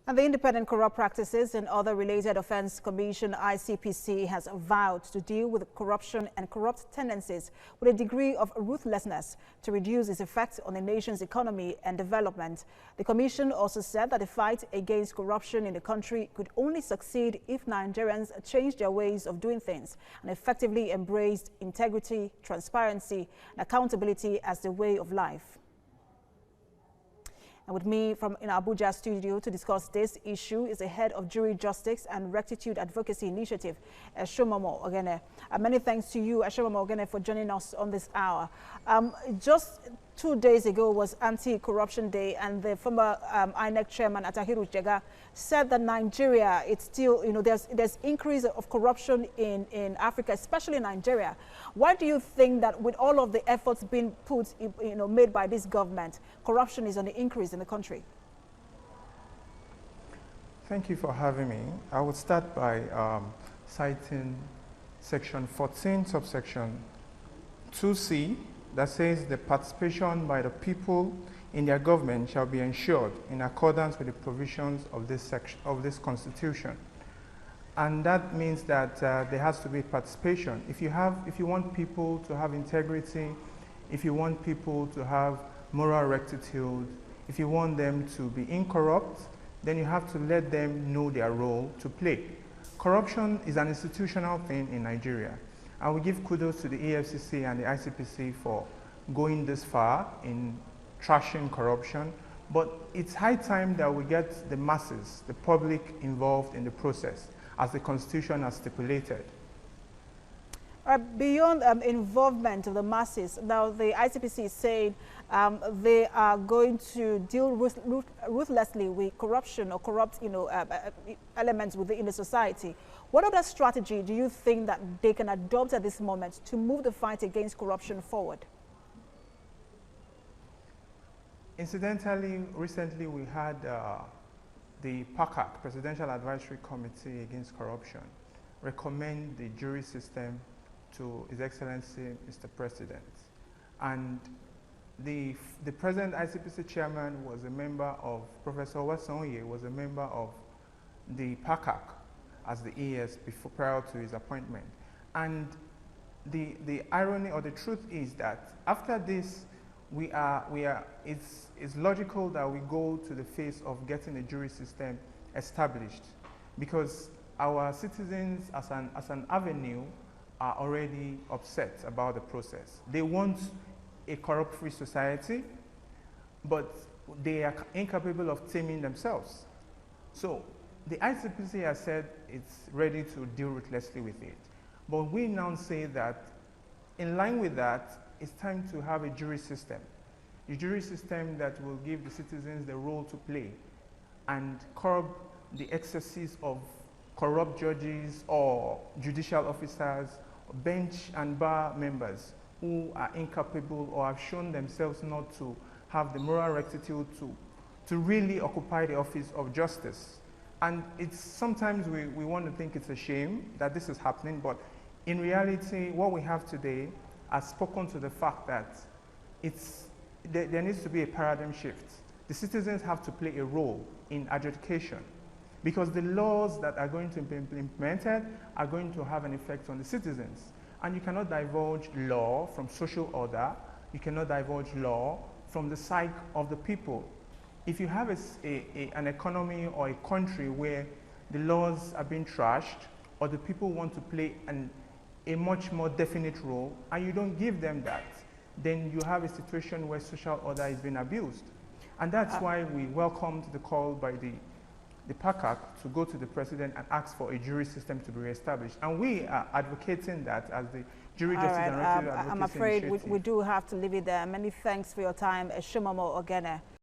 And the Independent Corrupt Practices and Other Related Offence Commission, ICPC, has vowed to deal with corruption and corrupt tendencies with a degree of ruthlessness to reduce its effect on the nation's economy and development. The commission also said that the fight against corruption in the country could only succeed if Nigerians change their ways of doing things and effectively embraced integrity, transparency, and accountability as the way of life. And with me in Abuja studio to discuss this issue is the head of Jury Justice and Rectitude Advocacy Initiative, Eshomomo Ogene. Many thanks to you, Eshomomo Ogene, for joining us on this hour. Just 2 days ago was Anti-Corruption Day, and the former INEC chairman, Atahiru Jega, said that Nigeria, it's still, there's increase of corruption in Africa, especially in Nigeria. Why do you think that with all of the efforts being put, made by this government, corruption is on the increase in the country? Thank you for having me. I would start by citing section 14, subsection 2C, that says the participation by the people in their government shall be ensured in accordance with the provisions of this section of this constitution. And that means that there has to be participation. If you want people to have integrity, if you want people to have moral rectitude, if you want them to be incorrupt, then you have to let them know their role to play. Corruption is an institutional thing in Nigeria. And we give kudos to the EFCC and the ICPC for going this far in trashing corruption. But it's high time that we get the masses, the public, involved in the process, as the Constitution has stipulated. Beyond involvement of the masses, now the ICPC is saying they are going to deal ruthlessly with corruption or corrupt elements within the society. What other strategy do you think that they can adopt at this moment to move the fight against corruption forward? Incidentally, recently we had the PACAC, Presidential Advisory Committee Against Corruption, recommend the jury system to His Excellency Mr. President. And the present ICPC chairman was a member of, Professor Wasonye was a member of the PACAC as the ES prior to his appointment. And the irony or the truth is that after this, it's logical that we go to the phase of getting a jury system established, because our citizens as an avenue are already upset about the process. They want a corrupt-free society, but they are incapable of taming themselves. So the ICPC has said it's ready to deal ruthlessly with it. But we now say that in line with that, it's time to have a jury system. A jury system that will give the citizens the role to play and curb the excesses of corrupt judges or judicial officers, bench and bar members who are incapable or have shown themselves not to have the moral rectitude to really occupy the office of justice. And it's sometimes we want to think it's a shame that this is happening, but in reality, what we have today has spoken to the fact that there needs to be a paradigm shift. The citizens have to play a role in adjudication, because the laws that are going to be implemented are going to have an effect on the citizens. And you cannot divulge law from social order. You cannot divulge law from the psyche of the people. If you have an economy or a country where the laws are being trashed, or the people want to play a much more definite role, and you don't give them that, then you have a situation where social order is being abused. And that's why we welcomed the call by the PACAC to go to the president and ask for a jury system to be reestablished. And we are advocating that as the Jury Justice and Rectitude Advocacy I'm afraid Initiative. we do have to leave it there. Many thanks for your time, Eshomomo Ogene.